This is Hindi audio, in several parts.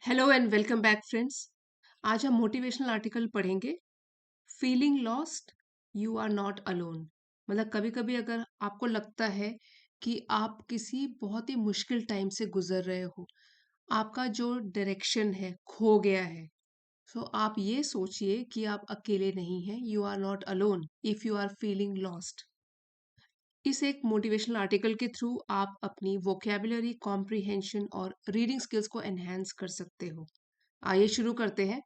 Hello and welcome back friends. आज हम मोटिवेशनल आर्टिकल पढ़ेंगे। Feeling lost, you are not alone. मतलब कभी कभी अगर आपको लगता है कि आप किसी बहुत ही मुश्किल टाइम से गुजर रहे हो, आपका जो डायरेक्शन है खो गया है, तो आप ये सोचिए कि आप अकेले नहीं हैं। You are not alone if you are feeling lost. इस एक मोटिवेशनल आर्टिकल के थ्रू आप अपनी वोकेबुलरी, कॉम्प्रिहेंशन और रीडिंग स्किल्स को एनहेंस कर सकते हो। आइए शुरू करते हैं।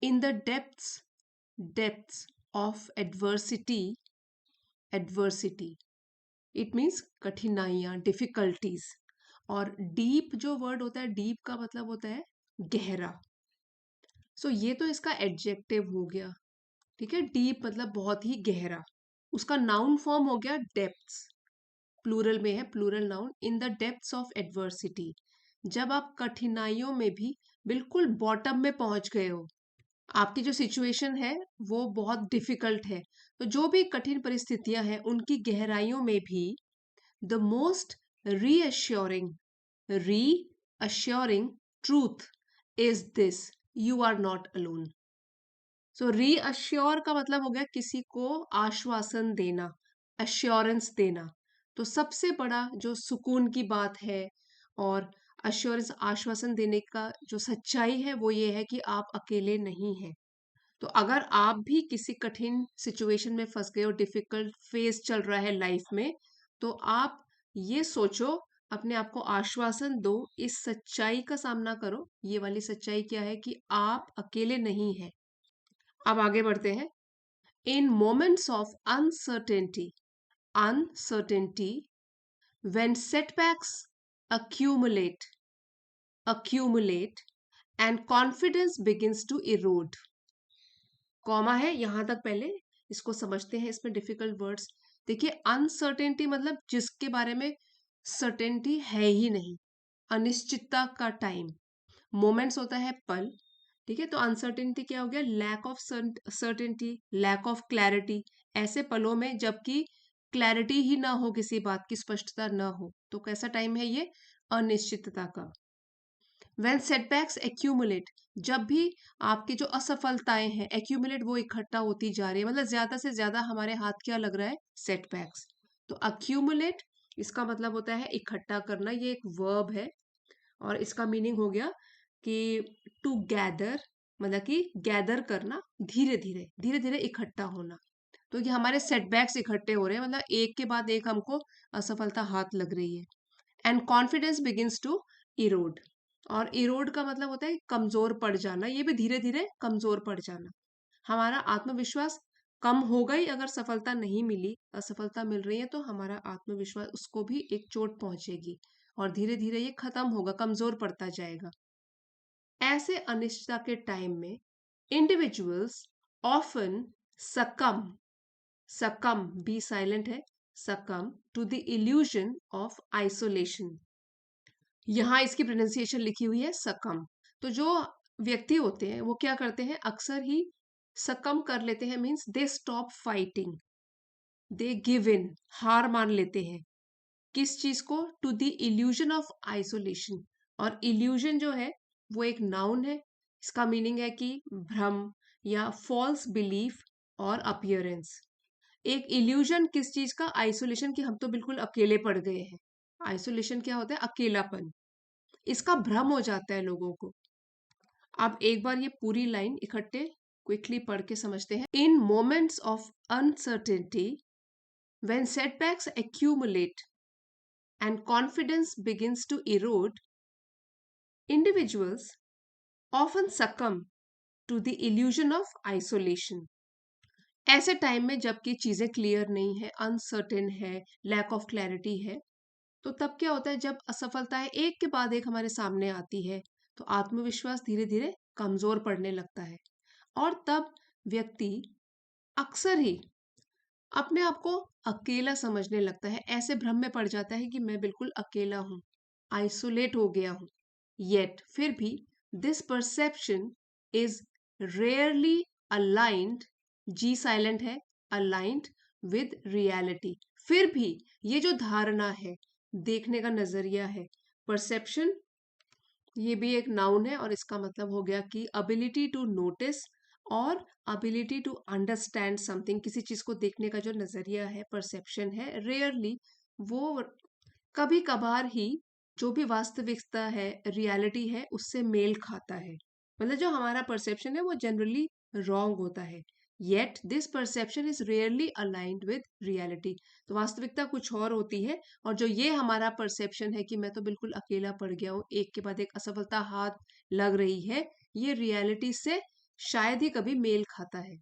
In the depths of adversity, it means कठिनाइयाँ, डिफिकल्टीज। और डीप जो वर्ड होता है, डीप का मतलब होता है गहरा। सो ये तो इसका एडजेक्टिव हो गया। ठीक है, डीप मतलब बहुत ही गहरा। उसका नाउन फॉर्म हो गया डेप्थ्स, प्लूरल में है, plural noun. In the depths of adversity, जब आप कठिनाइयों में भी बिल्कुल बॉटम में पहुंच गए हो, आपकी जो सिचुएशन है वो बहुत डिफिकल्ट है, तो जो भी कठिन परिस्थितियां हैं उनकी गहराइयों में भी the most reassuring reassuring truth is this: you are not alone. So reassure का मतलब हो गया किसी को आश्वासन देना, अश्योरेंस देना। तो सबसे बड़ा जो सुकून की बात है और अश्योरेंस, आश्वासन देने का जो सच्चाई है, वो ये है कि आप अकेले नहीं हैं। तो अगर आप भी किसी कठिन सिचुएशन में फंस गए हो, डिफिकल्ट फेज चल रहा है लाइफ में, तो आप ये सोचो, अपने आप को आश्वासन दो, इस सच्चाई का सामना करो। ये वाली सच्चाई क्या है कि आप अकेले नहीं हैं। अब आगे बढ़ते हैं। In moments of uncertainty, when setbacks accumulate accumulate and confidence begins to erode। Comma है यहां तक, पहले इसको समझते हैं, इसमें डिफिकल्ट वर्ड्स। देखिए, अनसर्टेनिटी मतलब जिसके बारे में सर्टेनिटी है ही नहीं, अनिश्चितता का टाइम। मोमेंट्स होता है पल। ठीक है, तो अनसर्टेनिटी क्या हो गया? Lack of certainty, lack of clarity. ऐसे पलों में जबकि क्लैरिटी ही ना हो, किसी बात की स्पष्टता ना हो, तो कैसा टाइम है ये? अनिश्चितता का। व्हेन सेटबैक्स एक्यूमुलेट, जब भी आपकी जो असफलताएं हैं, एक्यूमुलेट वो इकट्ठा होती जा रही है, मतलब ज्यादा से ज्यादा हमारे हाथ क्या लग रहा है? सेटबैक्स। तो अक्यूमुलेट इसका मतलब होता है इकट्ठा करना, ये एक वर्ब है। और इसका मीनिंग हो गया कि टू गैदर, मतलब कि गैदर करना, धीरे धीरे धीरे धीरे इकट्ठा होना। तो ये हमारे सेटबैक्स इकट्ठे हो रहे हैं, मतलब एक के बाद एक हमको असफलता हाथ लग रही है। And confidence begins to erode, और इरोड का मतलब होता है कमजोर पड़ जाना, ये भी धीरे धीरे कमजोर पड़ जाना। हमारा आत्मविश्वास कम होगा ही अगर सफलता नहीं मिली, असफलता मिल रही है तो हमारा आत्मविश्वास, उसको भी एक चोट पहुंचेगी और धीरे धीरे ये खत्म होगा, कमजोर पड़ता जाएगा। ऐसे अनिश्चितता के टाइम में इंडिविजुअल्स ऑफन सकम, सकम बी साइलेंट है, succumb to the illusion of isolation. यहाँ इसकी प्रोनाउंसिएशन लिखी हुई है सकम। तो जो व्यक्ति होते हैं वो क्या करते हैं? अक्सर ही सकम कर लेते हैं, means they stop fighting, they give in, हार मान लेते हैं। किस चीज को? To the illusion of isolation. और इल्यूजन जो है वो एक नाउन है, इसका मीनिंग है कि भ्रम या फॉल्स बिलीफ और अपियरेंस। एक इल्यूजन किस चीज का? आइसोलेशन, की हम तो बिल्कुल अकेले पड़ गए हैं। आइसोलेशन क्या होता है? अकेलापन। इसका भ्रम हो जाता है लोगों को। अब एक बार ये पूरी लाइन इकट्ठे क्विकली पढ़ के समझते हैं। In moments of uncertainty, when setbacks accumulate and confidence begins to erode, individuals often succumb to the illusion of isolation। ऐसे टाइम में जबकि चीजें क्लियर नहीं है, अनसर्टेन है, लैक ऑफ क्लैरिटी है, तो तब क्या होता है? जब असफलताएं एक के बाद एक हमारे सामने आती है, तो आत्मविश्वास धीरे धीरे कमजोर पड़ने लगता है। और तब व्यक्ति अक्सर ही अपने आप को अकेला समझने लगता है, ऐसे भ्रम में पड़ जाता है कि मैं बिल्कुल अकेला हूं, आइसोलेट हो गया हूं। येट फिर भी this perception is rarely aligned, G silent है, अलाइंड विद रियलिटी। फिर भी ये जो धारणा है, देखने का नजरिया है, परसेप्शन ये भी एक नाउन है और इसका मतलब हो गया कि अबिलिटी टू नोटिस और अबिलिटी टू अंडरस्टैंड समथिंग, किसी चीज को देखने का जो नजरिया है, परसेप्शन है, रेयरली, वो कभी कभार ही जो भी वास्तविकता है, रियलिटी है, उससे मेल खाता है। मतलब जो हमारा परसेप्शन है वो जनरली रॉन्ग होता है, yet this perception is rarely aligned with reality. तो वास्तविकता कुछ और होती है, और जो ये हमारा परसेप्शन है कि मैं तो बिल्कुल अकेला पड़ गया हूँ, एक के बाद एक असफलता हाथ लग रही है, ये रियलिटी से शायद ही कभी मेल खाता है।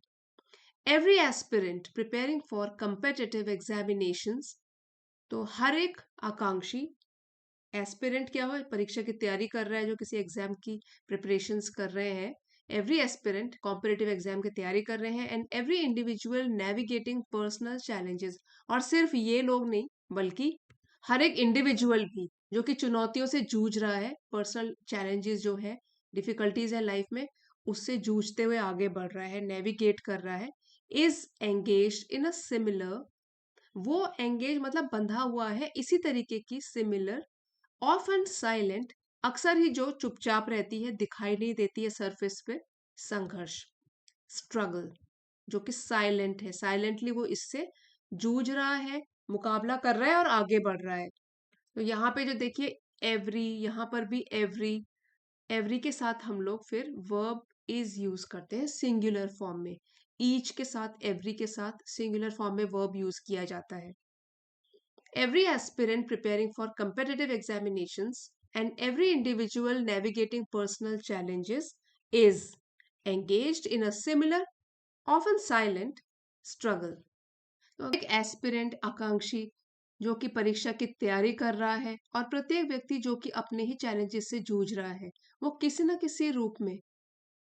Every aspirant preparing for competitive examinations, तो हर एक आकांक्षी, एस्पिरेंट क्या हो, परीक्षा की तैयारी कर रहा है, जो किसी एग्जाम की प्रिपरेशंस कर रहे हैं, एवरी एस्पिरेंट कॉम्पिटिटिव एग्जाम की तैयारी कर रहे हैं, and every individual navigating personal challenges, और सिर्फ ये लोग नहीं बल्कि हर एक इंडिविजुअल भी जो कि चुनौतियों से जूझ रहा है, पर्सनल चैलेंजेस जो है, डिफिकल्टीज है लाइफ में, उससे जूझते हुए आगे बढ़ रहा है, नेविगेट कर रहा है, is engage in a similar, वो एंगेज मतलब बंधा हुआ है इसी तरीके की, सिमिलर, ऑफन साइलेंट, अक्सर ही जो चुपचाप रहती है, दिखाई नहीं देती है सरफेस पे, संघर्ष, स्ट्रगल, जो कि साइलेंट है, साइलेंटली वो इससे जूझ रहा है, मुकाबला कर रहा है और आगे बढ़ रहा है। तो यहाँ पे जो देखिए एवरी, यहाँ पर भी एवरी, एवरी के साथ हम लोग फिर वर्ब इज यूज करते हैं सिंगुलर फॉर्म में, ईच के साथ, एवरी के साथ सिंगुलर फॉर्म में वर्ब यूज किया जाता है। Every aspirant preparing for competitive examinations and every individual navigating personal challenges is engaged in a similar, often silent struggle. तो एक एस्पिरेंट, आकांक्षी, जो कि परीक्षा की तैयारी कर रहा है, और प्रत्येक व्यक्ति जो कि अपने ही चैलेंजेस से जूझ रहा है, वो किसी न किसी रूप में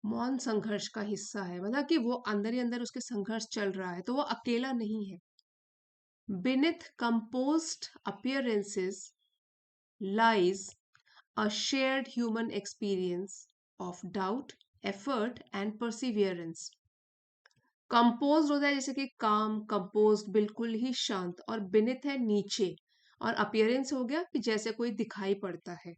मौन संघर्ष का हिस्सा है, मतलब कि वो अंदर ही अंदर उसके संघर्ष चल रहा है, तो वो अकेला नहीं है। Beneath composed appearances lies a shared human experience of doubt, effort and perseverance. Compose होता है जैसे कि काम, कंपोज बिल्कुल ही शांत, और बिनिथ है नीचे, और अपियरेंस हो गया कि जैसे कोई दिखाई पड़ता है।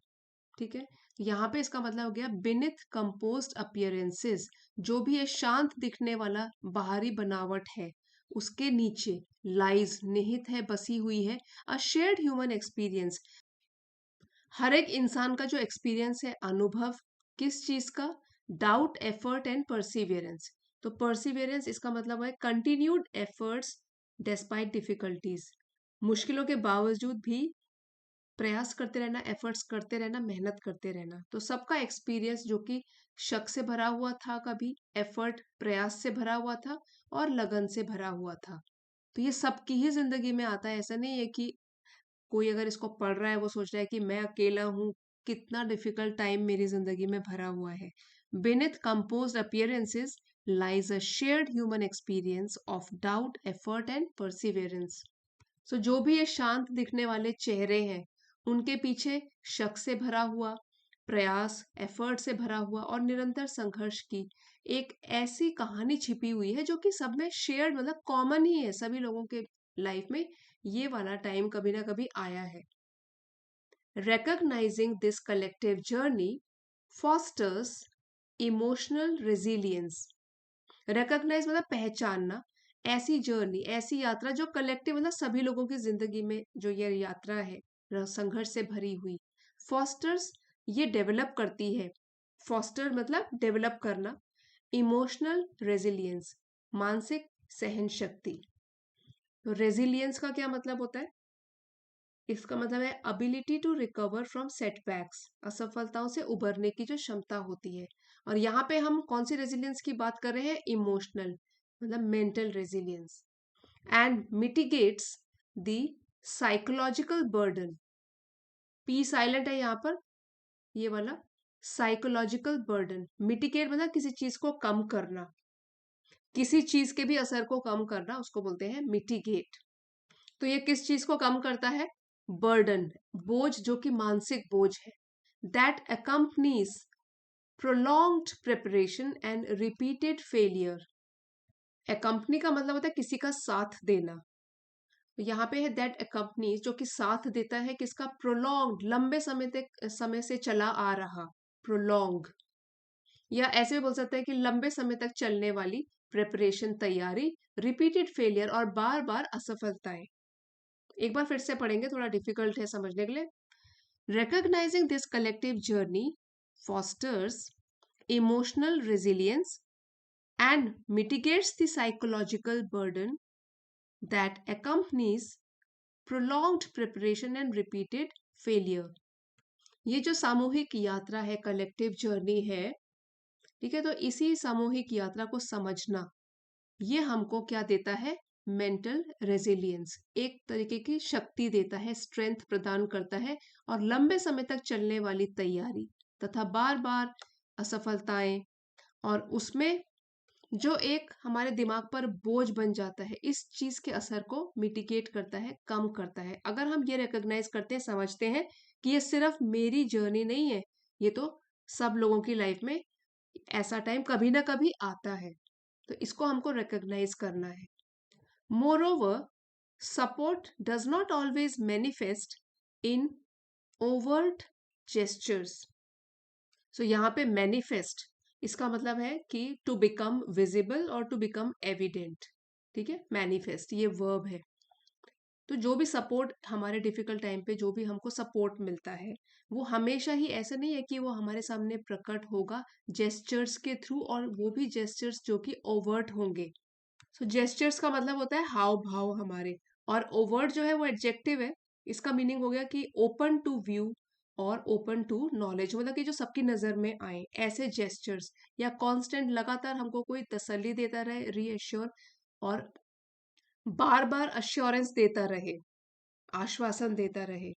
ठीक है, यहाँ पे इसका मतलब हो गया बिनिथ कंपोज्ड अपियरेंसेस, जो भी ये शांत दिखने वाला बाहरी बनावट है, उसके नीचे लाइज निहित है, बसी हुई है, अ शेयर्ड ह्यूमन एक्सपीरियंस, हर एक इंसान का जो एक्सपीरियंस है, अनुभव, किस चीज का, डाउट, एफर्ट एंड परसिवियरेंस। तो परसिवियरेंस इसका मतलब है कंटिन्यूड एफर्ट्स डिस्पाइट डिफिकल्टीज, मुश्किलों के बावजूद भी प्रयास करते रहना, एफर्ट्स करते रहना, मेहनत करते रहना। तो सबका एक्सपीरियंस जो कि शक से भरा हुआ था, कभी एफर्ट, प्रयास से भरा हुआ था, और लगन से भरा हुआ था। तो ये सबकी ही जिंदगी में आता है, ऐसा नहीं है कि कोई अगर इसको पढ़ रहा है वो सोच रहा है कि मैं अकेला हूँ, कितना डिफिकल्ट टाइम मेरी जिंदगी में भरा हुआ है। Beneath composed appearances lies a shared human experience of doubt, effort and perseverance. सो जो भी ये शांत दिखने वाले चेहरे हैं, उनके पीछे शक से भरा हुआ, प्रयास, एफर्ट से भरा हुआ और निरंतर संघर्ष की एक ऐसी कहानी छिपी हुई है, जो कि सब में शेयर्ड, मतलब कॉमन ही है, सभी लोगों के लाइफ में ये वाला टाइम कभी ना कभी आया है। Recognizing this collective journey fosters emotional resilience. Recognize मतलब पहचानना, ऐसी जर्नी, ऐसी यात्रा जो कलेक्टिव मतलब सभी लोगों की जिंदगी में जो ये यात्रा है, संघर्ष से भरी हुई, फॉस्टर्स, ये डेवलप करती है, फॉस्टर मतलब डेवलप करना, इमोशनल रेजिलियंस, मानसिक सहन शक्ति। तो रेजिलियंस का क्या मतलब होता है? इसका मतलब है ability to recover from setbacks, असफलताओं से उबरने की जो क्षमता होती है। और यहाँ पे हम कौन सी रेजिलियंस की बात कर रहे हैं? इमोशनल, मतलब mental resilience. And mitigates the psychological burden, P silent है यहाँ पर, ये वाला साइकोलॉजिकल बर्डन, मिटिगेट मतलब किसी चीज को कम करना, किसी चीज के भी असर को कम करना, उसको बोलते हैं मिटिगेट। तो ये किस चीज को कम करता है? बर्डन, बोझ, जो कि मानसिक बोझ है, that accompanies prolonged preparation and repeated failure। accompany का मतलब होता है किसी का साथ देना, तो यहाँ पे है दैट कंपनीज, जो कि साथ देता है किसका, प्रोलॉन्ग, लंबे समय तक, समय से चला आ रहा, प्रोलॉन्ग, या ऐसे भी बोल सकते हैं कि लंबे समय तक चलने वाली प्रिपरेशन, तैयारी, रिपीटेड फेलियर और बार बार असफलताएं। एक बार फिर से पढ़ेंगे, थोड़ा डिफिकल्ट है समझने के लिए। Recognizing this collective journey fosters emotional resilience and mitigates the psychological burden that accompanies prolonged preparation and repeated failure. ये जो सामूहिक यात्रा है, कलेक्टिव जर्नी है, ठीक है, तो इसी सामूहिक यात्रा को समझना, ये हमको क्या देता है, मेंटल रेजिलियंस, एक तरीके की शक्ति देता है, स्ट्रेंथ प्रदान करता है, और लंबे समय तक चलने वाली तैयारी तथा बार बार असफलताएं, और उसमें जो एक हमारे दिमाग पर बोझ बन जाता है, इस चीज के असर को मिटिगेट करता है, कम करता है। अगर हम ये रिकॉग्नाइज करते हैं, समझते हैं कि ये सिर्फ मेरी जर्नी नहीं है, ये तो सब लोगों की लाइफ में ऐसा टाइम कभी ना कभी आता है, तो इसको हमको रिकॉग्नाइज करना है। Moreover, support does not always manifest in overt gestures. So यहाँ पे manifest, इसका मतलब है कि to become visible और to become evident, ठीक है, manifest ये verb है। तो जो भी सपोर्ट हमारे डिफिकल्ट टाइम पे, जो भी हमको सपोर्ट मिलता है, वो हमेशा ही ऐसा नहीं है कि वो हमारे सामने प्रकट होगा जेस्चर्स के थ्रू, और वो भी जेस्चर्स जो कि ओवर्ट होंगे। सो जेस्चर्स का मतलब होता है हाव भाव हमारे, और ओवर्ट जो है वो एडजेक्टिव है, इसका मीनिंग हो गया कि ओपन टू व्यू और ओपन टू नॉलेज, मतलब कि जो सबकी नजर में आए, ऐसे जेस्चर्स, या कांस्टेंट, लगातार हमको कोई तसल्ली देता रहे, रीअश्योर, और बार बार अश्योरेंस देता रहे, आश्वासन देता रहे।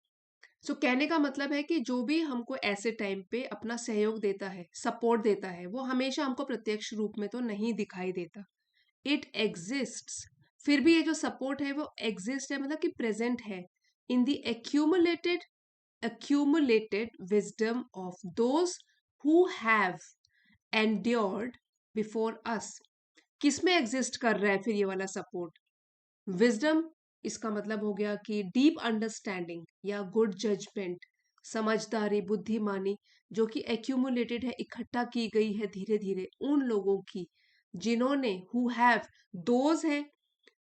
सो कहने का मतलब है कि जो भी हमको ऐसे टाइम पे अपना सहयोग देता है, सपोर्ट देता है, वो हमेशा हमको प्रत्यक्ष रूप में तो नहीं दिखाई देता, इट एग्जिस्ट्स, फिर भी ये जो सपोर्ट है वो एग्जिस्ट है, मतलब कि प्रेजेंट है, in the accumulated wisdom of those who have endured before us। किसमें एग्जिस्ट कर रहा है फिर ये वाला सपोर्ट, विजडम, इसका मतलब हो गया कि डीप अंडरस्टैंडिंग या गुड जजमेंट, समझदारी, बुद्धिमानी, जो कि एक्यूमुलेटेड है, इकट्ठा की गई है धीरे धीरे, उन लोगों की जिन्होंने, हु हैव, दोज है,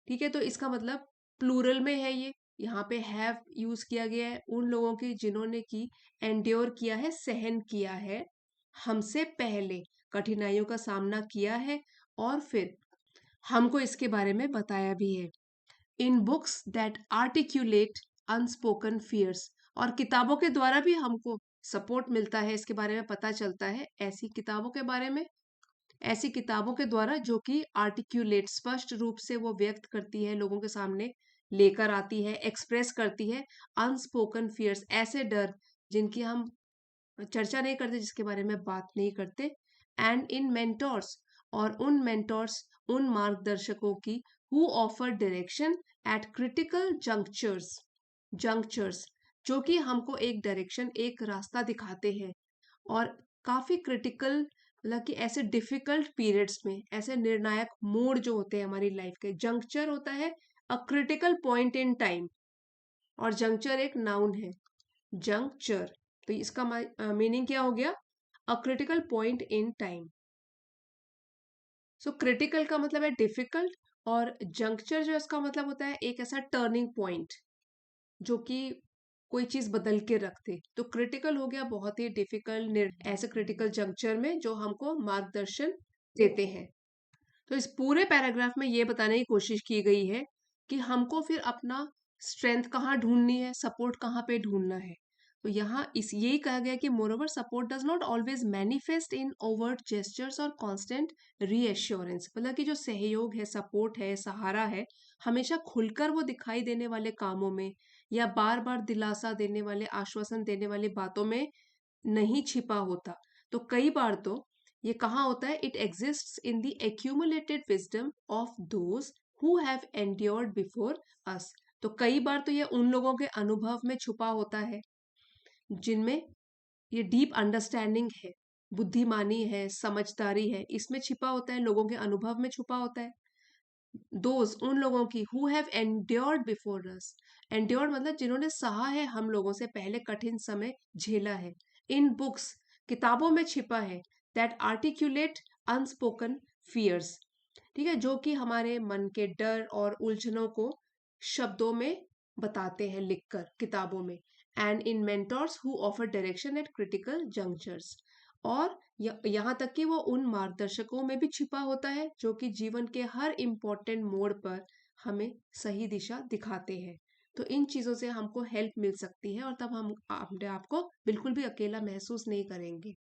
ठीक है, तो इसका मतलब प्लूरल में है ये, यहाँ पे हैव यूज किया गया है, उन लोगों की जिन्होंने की एंड्योर किया है, सहन किया है, हमसे पहले कठिनाइयों का सामना किया है, और फिर हमको इसके बारे में बताया भी है, इन बुक्स दैट आर्टिक्यूलेट अनस्पोकन फियर्स, और किताबों के द्वारा भी हमको सपोर्ट मिलता है, इसके बारे में पता चलता है, ऐसी किताबों के बारे में, ऐसी किताबों के द्वारा जो कि आर्टिक्यूलेट, स्पष्ट रूप से वो व्यक्त करती है, लोगों के सामने लेकर आती है, एक्सप्रेस करती है, अनस्पोकन फियर्स, ऐसे डर जिनकी हम चर्चा नहीं करते, जिसके बारे में बात नहीं करते, एंड इन मेंटोर्स, और उन मेंटोर्स, उन मार्गदर्शकों की, who offer direction at critical junctures, जो कि हमको एक डायरेक्शन, एक रास्ता दिखाते हैं, और काफी क्रिटिकल, मतलब कि ऐसे डिफिकल्ट पीरियड्स में, ऐसे निर्णायक मोड़ जो होते हैं हमारी लाइफ के, जंक्चर होता है a critical point in time, और जंक्चर एक नाउन है, जंक्चर, तो इसका मीनिंग क्या हो गया, a critical point in time. So critical का मतलब है डिफिकल्ट, और जंक्चर जो इसका मतलब होता है एक ऐसा टर्निंग पॉइंट जो कि कोई चीज बदल के रखते, तो क्रिटिकल हो गया बहुत ही डिफिकल्ट, ऐसे क्रिटिकल जंक्चर में जो हमको मार्गदर्शन देते हैं। तो इस पूरे पैराग्राफ में ये बताने की कोशिश की गई है कि हमको फिर अपना स्ट्रेंथ कहाँ ढूंढनी है, सपोर्ट कहाँ पे ढूंढना है। तो यहाँ इस यही कहा गया कि moreover support does not always manifest in overt gestures और कांस्टेंट रीएश्योरेंस, मतलब कि जो सहयोग है, सपोर्ट है, सहारा है, हमेशा खुलकर वो दिखाई देने वाले कामों में, या बार बार दिलासा देने वाले, आश्वासन देने वाली बातों में नहीं छिपा होता। तो कई बार तो ये कहाँ होता है, it exists in the accumulated wisdom of those who have endured before us. तो कई बार तो ये उन लोगों के अनुभव में छुपा होता है जिनमें ये डीप अंडरस्टैंडिंग है, बुद्धिमानी है, समझदारी है, इसमें छिपा होता है, लोगों के अनुभव में छुपा होता है। दोज उन लोगों की who have endured before us, endured मतलब जिन्होंने सहा है हम लोगों से पहले, कठिन समय झेला है। इन बुक्स किताबों में छिपा है, दैट आर्टिकुलेट अनस्पोकन फियर्स, ठीक है, जो कि हमारे मन के डर और उलझनों को शब्दों में बताते हैं लिखकर किताबों में। And in mentors who offer direction at critical junctures, और यहाँ तक कि वो उन मार्गदर्शकों में भी छिपा होता है जो कि जीवन के हर इम्पोर्टेंट मोड़ पर हमें सही दिशा दिखाते हैं। तो इन चीज़ों से हमको हेल्प मिल सकती है और तब हम अपने आप को बिल्कुल भी अकेला महसूस नहीं करेंगे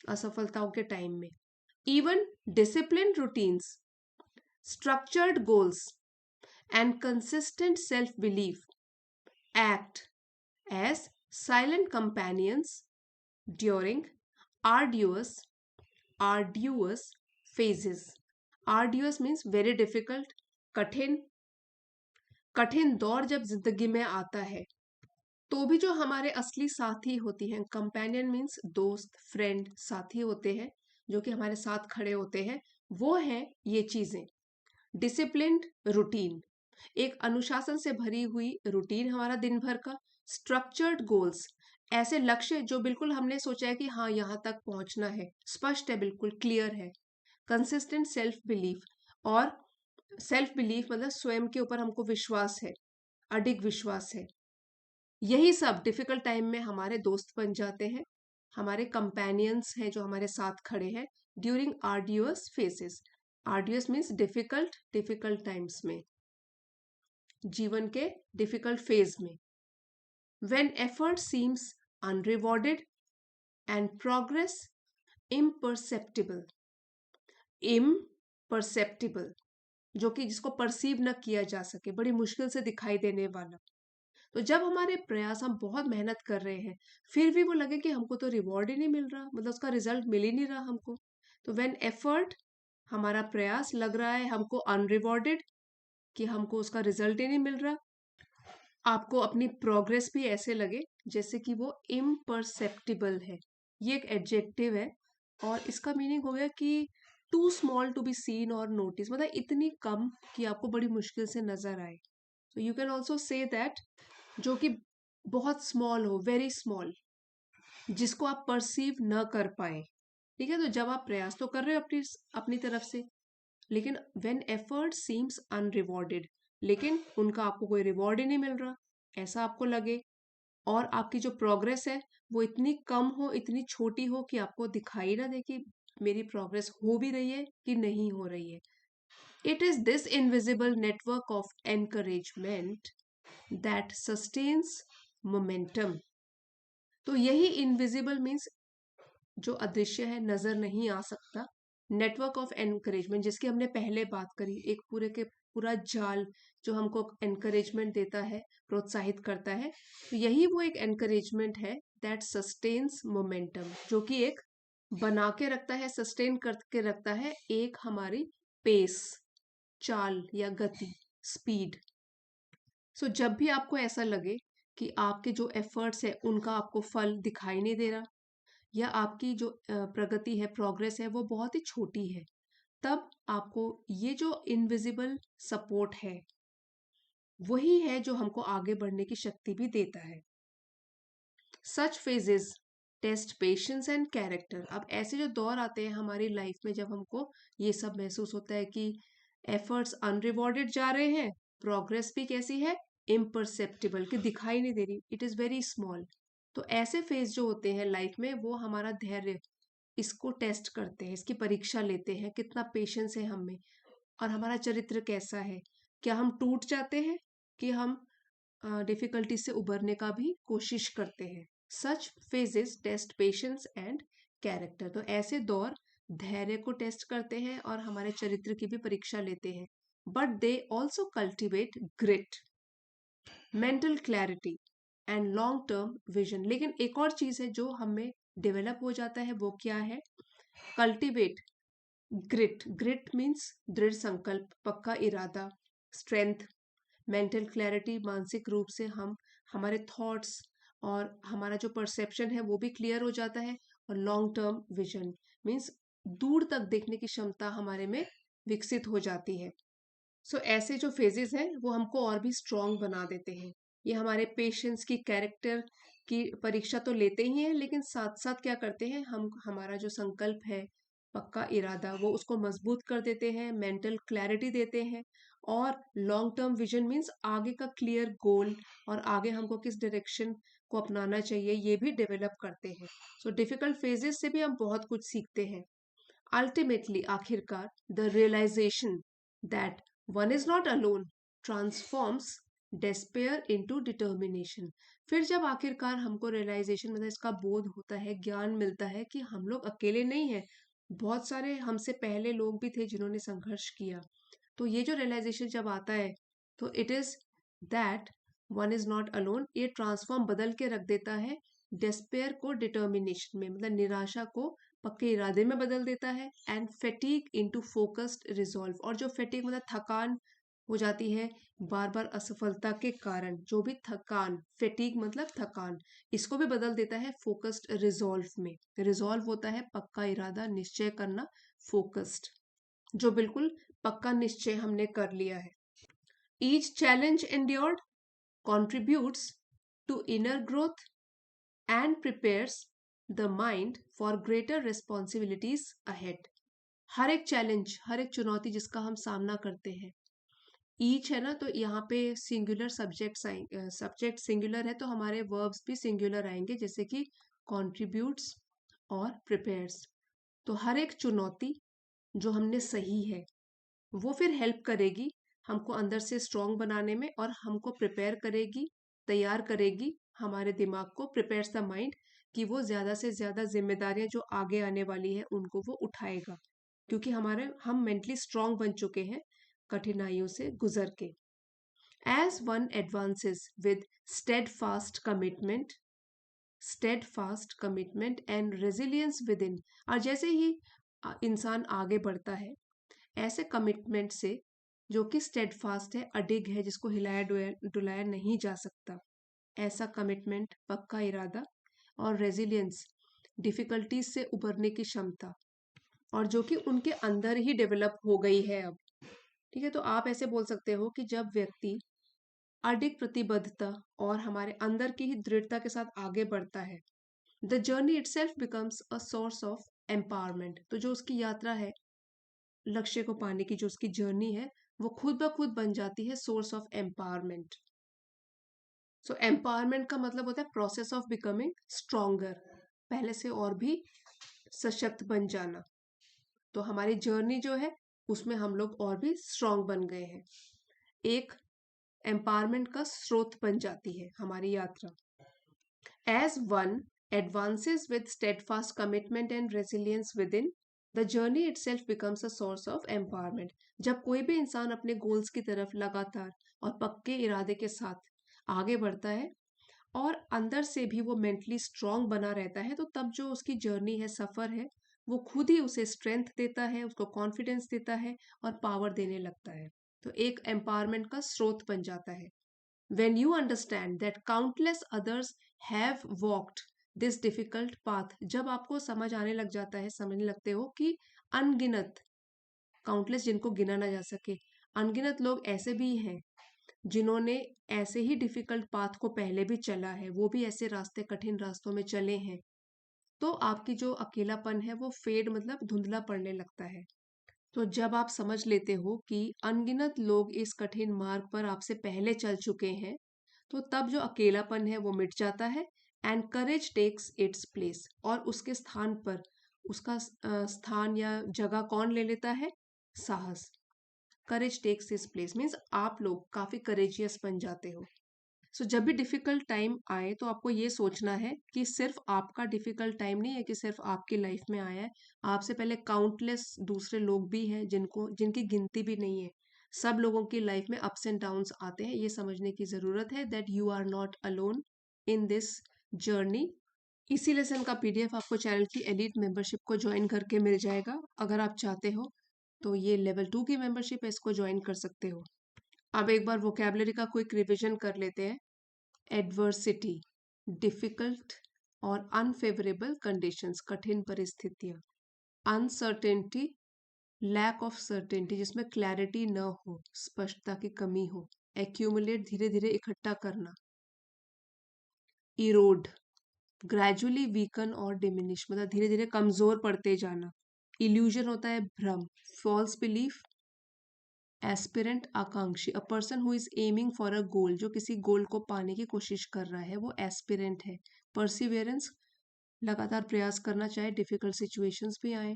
असफलताओं के टाइम में। Even discipline routines, structured goals, and consistent self belief act as silent companions during arduous arduous phases. Arduous means very difficult, कठिन कठिन दौर जब जिंदगी में आता है तो भी जो हमारे असली साथी होती हैं, कंपेनियन मीन्स दोस्त, फ्रेंड, साथी होते हैं जो कि हमारे साथ खड़े होते हैं, वो हैं ये चीजें। डिसिप्लिन्ड रूटीन, एक अनुशासन से भरी हुई रूटीन हमारा दिन भर का। स्ट्रक्चर्ड गोल्स, ऐसे लक्ष्य जो बिल्कुल हमने सोचा है कि हाँ यहाँ तक पहुंचना है, स्पष्ट है, बिल्कुल क्लियर है। कंसिस्टेंट सेल्फ बिलीफ, और सेल्फ बिलीफ मतलब स्वयं के ऊपर हमको विश्वास है, अडिग विश्वास है। यही सब डिफिकल्ट टाइम में हमारे दोस्त बन जाते हैं, हमारे कंपेनियंस हैं जो हमारे साथ खड़े हैं during arduous phases. Arduous means difficult, difficult times में, जीवन के डिफिकल्ट फेज में। When effort seems unrewarded and progress imperceptible, imperceptible जो कि जिसको परसीव न किया जा सके, बड़ी मुश्किल से दिखाई देने वाला। तो जब हमारे प्रयास, हम बहुत मेहनत कर रहे हैं, फिर भी वो लगे कि हमको तो रिवॉर्ड ही नहीं मिल रहा, मतलब उसका रिजल्ट मिल ही नहीं रहा हमको, तो व्हेन एफर्ट, हमारा प्रयास लग रहा है हमको अनरिवॉर्डेड, कि हमको उसका रिजल्ट ही नहीं मिल रहा, आपको अपनी प्रोग्रेस भी ऐसे लगे जैसे कि वो इम्परसेप्टिबल है। ये एक एडजेक्टिव है और इसका मीनिंग हो गया कि too small to be seen और नोटिस, मतलब इतनी कम कि आपको बड़ी मुश्किल से नजर आए। तो you can also say that जो कि बहुत स्मॉल हो, वेरी स्मॉल, जिसको आप परसीव न कर पाए। ठीक है, तो जब आप प्रयास तो कर रहे हो अपनी अपनी तरफ से, लेकिन व्हेन एफर्ट सीम्स अनरिवॉर्डेड, लेकिन उनका आपको कोई रिवॉर्ड ही नहीं मिल रहा, ऐसा आपको लगे, और आपकी जो प्रोग्रेस है वो इतनी कम हो, इतनी छोटी हो कि आपको दिखाई ना दे कि मेरी प्रोग्रेस हो भी रही है कि नहीं हो रही है। It is this invisible network of encouragement that sustains momentum. तो यही इनविजिबल मीन्स जो अदृश्य है, नजर नहीं आ सकता, नेटवर्क ऑफ एनकरेजमेंट जिसकी हमने पहले बात करी, एक पूरे के पूरा जाल जो हमको एनकरेजमेंट देता है, प्रोत्साहित करता है, तो यही वो एक एनकरेजमेंट है दैट सस्टेन्स मोमेंटम, जो कि एक बना के रखता है, सस्टेन करके रखता है एक हमारी पेस, चाल या गति, स्पीड। सो जब भी आपको ऐसा लगे कि आपके जो एफर्ट्स है उनका आपको फल दिखाई नहीं दे रहा, या आपकी जो प्रगति है, प्रोग्रेस है, वो बहुत ही छोटी है, तब आपको ये जो इनविजिबल सपोर्ट है वही है जो हमको आगे बढ़ने की शक्ति भी देता है। Such phases test patience and character. अब ऐसे जो दौर आते हैं हमारी लाइफ में जब हमको ये सब महसूस होता है कि एफर्ट्स अनरिवॉर्डेड जा रहे हैं, प्रोग्रेस भी कैसी है, इम्परसेप्टिबल, कि दिखाई नहीं दे रही, इट इज वेरी स्मॉल। तो ऐसे फेज जो होते हैं लाइफ में वो हमारा धैर्य, इसको टेस्ट करते हैं, इसकी परीक्षा लेते हैं, कितना पेशेंस है हम में और हमारा चरित्र कैसा है, क्या हम टूट जाते हैं कि हम डिफिकल्टी से उबरने का भी कोशिश करते हैं। Such phases test patience and character. तो ऐसे दौर धैर्य को टेस्ट करते हैं और हमारे चरित्र की भी परीक्षा लेते हैं। But they also cultivate grit, mental clarity and long term vision. लेकिन एक और चीज है जो हमें डेवलप हो जाता है, वो क्या है, कल्टिवेट ग्रिट। ग्रिट मीन्स दृढ़ संकल्प, पक्का इरादा, स्ट्रेंथ, मेंटल क्लैरिटी, मानसिक रूप से हम, हमारे थॉट्स और हमारा जो परसेप्शन है वो भी क्लियर हो जाता है। और लॉन्ग टर्म विजन मीन्स दूर तक देखने की क्षमता हमारे में विकसित हो जाती है। सो ऐसे जो फेजेस हैं वो हमको और भी स्ट्रांग बना देते हैं। ये हमारे पेशेंस की, कैरेक्टर की परीक्षा तो लेते ही हैं, लेकिन साथ साथ क्या करते हैं, हम हमारा जो संकल्प है, पक्का इरादा, वो उसको मजबूत कर देते हैं, मेंटल क्लैरिटी देते हैं, और लॉन्ग टर्म विजन मीन्स आगे का क्लियर गोल, और आगे हमको किस डायरेक्शन को अपनाना चाहिए ये भी डेवलप करते हैं। सो डिफिकल्ट फेजेस से भी हम बहुत कुछ सीखते हैं। अल्टीमेटली, आखिरकार, the realisation that one is not alone transforms despair into determination. फिर जब आखिरकार हमको रियलाइजेशन मतलब इसका बोध होता है, ज्ञान मिलता है कि हम लोग अकेले नहीं हैं, बहुत सारे हमसे पहले लोग भी थे जिन्होंने संघर्ष किया। तो ये जो रियलाइजेशन जब आता है, तो it is that one is not alone, ये ट्रांसफॉर्म बदल के रख देता है डेस्पेयर को डिटर्मिनेशन में, मतलब निराशा को पक्के इरादे में बदल देता है, एंड फेटीग इनटू फोकस्ड रिजॉल्व, और जो फेटीग मतलब थकान हो जाती है बार बार असफलता के कारण, जो भी थकान, फेटीग मतलब थकान, इसको भी बदल देता है फोकस्ड रिजॉल्व में। रिजॉल्व होता है पक्का इरादा, निश्चय करना, फोकस्ड, जो बिल्कुल पक्का निश्चय हमने कर लिया है। Each challenge endured contributes to inner growth and prepares the mind for greater responsibilities ahead. हर एक चैलेंज, हर एक चुनौती जिसका हम सामना करते हैं, ईच है ना, तो यहाँ पे सिंगुलर सब्जेक्ट्स आएंगे, सब्जेक्ट सिंगुलर है तो हमारे वर्ब्स भी सिंगुलर आएंगे, जैसे कि कॉन्ट्रीब्यूट्स और प्रिपेयर्स। तो हर एक चुनौती जो हमने सही है, वो फिर हेल्प करेगी हमको अंदर से स्ट्रांग बनाने में, और हमको प्रिपेयर करेगी, तैयार करेगी हमारे दिमाग को, प्रिपेयर्स द माइंड, कि वो ज़्यादा से ज़्यादा जिम्मेदारियां जो आगे आने वाली है उनको वो उठाएगा, क्योंकि हम मेंटली स्ट्रांग बन चुके हैं कठिनाइयों से गुजर के। As one advances with steadfast commitment and resilience within, और जैसे ही इंसान आगे बढ़ता है ऐसे कमिटमेंट से, जो कि स्टेडफास्ट है, अडिग है, जिसको हिलाया डुलाया नहीं जा सकता, ऐसा कमिटमेंट, पक्का इरादा, और रेजिलियंस, डिफिकल्टीज से उबरने की क्षमता, और जो कि उनके अंदर ही डेवलप हो गई है अब। ठीक है, तो आप ऐसे बोल सकते हो कि जब व्यक्ति अडिग प्रतिबद्धता और हमारे अंदर की ही दृढ़ता के साथ आगे बढ़ता है, the journey itself becomes a source of empowerment. तो जो उसकी यात्रा है, लक्ष्य को पाने की जो उसकी जर्नी है, वो खुद ब खुद बन जाती है source of empowerment. So empowerment का मतलब होता है प्रोसेस ऑफ बिकमिंग स्ट्रोंगर, पहले से और भी सशक्त बन जाना। तो हमारी जर्नी जो है उसमें हम लोग और भी स्ट्रांग बन गए हैं, एक एम्पावरमेंट का स्रोत बन जाती है हमारी यात्रा। As one advances with steadfast commitment and resilience within, the journey itself becomes a source of empowerment। जब कोई भी इंसान अपने गोल्स की तरफ लगातार और पक्के इरादे के साथ आगे बढ़ता है, और अंदर से भी वो मेंटली स्ट्रांग बना रहता है, तो तब जो उसकी जर्नी है, सफ़र है, वो खुद ही उसे स्ट्रेंथ देता है, उसको कॉन्फिडेंस देता है, और पावर देने लगता है। तो एक एम्पावरमेंट का स्रोत बन जाता है। When you understand that countless others have walked this difficult path, जब आपको समझ आने लग जाता है, समझने लगते हो कि अनगिनत, काउंटलेस जिनको गिना ना जा सके, अनगिनत लोग ऐसे भी हैं जिन्होंने ऐसे ही डिफिकल्ट पाथ को पहले भी चला है, वो भी ऐसे रास्ते, कठिन रास्तों में चले हैं, तो आपकी जो अकेलापन है वो फेड मतलब धुंधला पड़ने लगता है। तो जब आप समझ लेते हो कि अनगिनत लोग इस कठिन मार्ग पर आपसे पहले चल चुके हैं, तो तब जो अकेलापन है वो मिट जाता है, and courage takes its place, और उसके स्थान पर उसका स्थान या जगह कौन ले लेता है? साहस। करेज टेक्स इट्स प्लेस मीन्स आप लोग काफी करेजियस बन जाते हो। सो जब भी डिफिकल्ट टाइम आए तो आपको ये सोचना है कि सिर्फ आपका डिफिकल्ट टाइम नहीं है कि सिर्फ आपकी लाइफ में आया है, आपसे पहले काउंटलेस दूसरे लोग भी हैं जिनकी गिनती भी नहीं है। सब लोगों की लाइफ में अप्स एंड डाउन्स आते हैं, ये समझने की ज़रूरत है that you are not alone in this journey. इसी लेसन का पीडीएफ आपको चैनल की एलिट मेंबरशिप को ज्वाइन करके मिल जाएगा, अगर आप चाहते हो तो। ये लेवल 2 की मेंबरशिप है, इसको ज्वाइन कर सकते हो। अब एक बार वोकेबलरी का क्विक रिविजन कर लेते हैं। एडवर्सिटी, डिफिकल्ट और अनफेवरेबल कंडीशंस, कठिन परिस्थितियां। अनसर्टेनिटी, लैक ऑफ सर्टेनिटी, जिसमें क्लैरिटी न हो, स्पष्टता की कमी हो। एक्यूमुलेट, धीरे धीरे इकट्ठा करना। इरोड, ग्रेजुअली वीकन और डिमिनिश, मतलब धीरे धीरे कमजोर पड़ते जाना। इल्यूजन होता है भ्रम। फॉल्स बिलीफ, एस्पिरेंट, आकांक्षी, a person who is aiming for a goal, जो किसी गोल को पाने की कोशिश कर रहा है, वो एस्पिरेंट है। परसिवियरेंस, लगातार प्रयास करना चाहे डिफिकल्ट सिचुएशंस भी आए।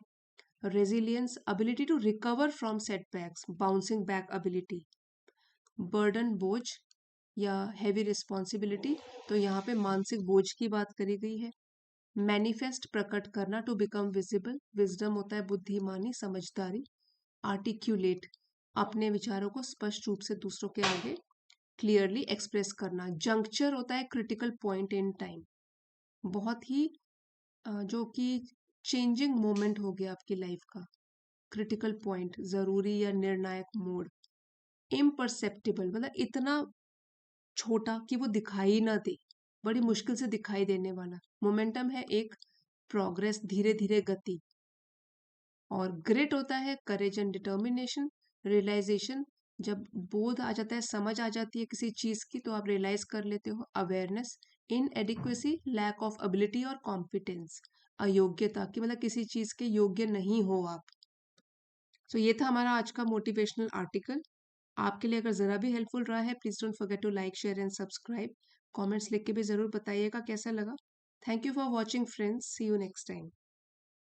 Resilience, ability to recover from setbacks, bouncing back ability. Burden, बोझ या हैवी रिस्पॉन्सिबिलिटी, तो यहाँ पे मानसिक बोझ की बात करी गई है। मैनिफेस्ट, प्रकट करना, टू बिकम विजिबल। विजडम होता है बुद्धिमानी, समझदारी। आर्टिक्यूलेट, अपने विचारों को स्पष्ट रूप से दूसरों के आगे क्लियरली एक्सप्रेस करना। जंक्चर होता है क्रिटिकल पॉइंट इन टाइम, बहुत ही जो कि चेंजिंग मोमेंट हो गया आपकी लाइफ का, क्रिटिकल पॉइंट, जरूरी या निर्णायक मोड़। इम्परसेप्टिबल, मतलब इतना छोटा कि वो दिखाई ना दे, बड़ी मुश्किल से दिखाई देने वाला। मोमेंटम है एक प्रोग्रेस, धीरे धीरे गति। और ग्रिट होता है करेज एंड डिटर्मिनेशन। रियलाइजेशन, जब बोध आ जाता है, समझ आ जाती है किसी चीज की, तो आप रियलाइज कर लेते हो। Awareness, inadequacy, lack of ability और कॉम्पिटेंस, अयोग्यता की, मतलब किसी चीज के योग्य नहीं हो आप। सो ये था हमारा आज का मोटिवेशनल आर्टिकल। आपके लिए अगर ज़रा भी हेल्पफुल रहा है, please don't forget to like, share and subscribe. Comments लिख के भी ज़रूर बताइएगा कैसा लगा। Thank you for watching friends, see you next time.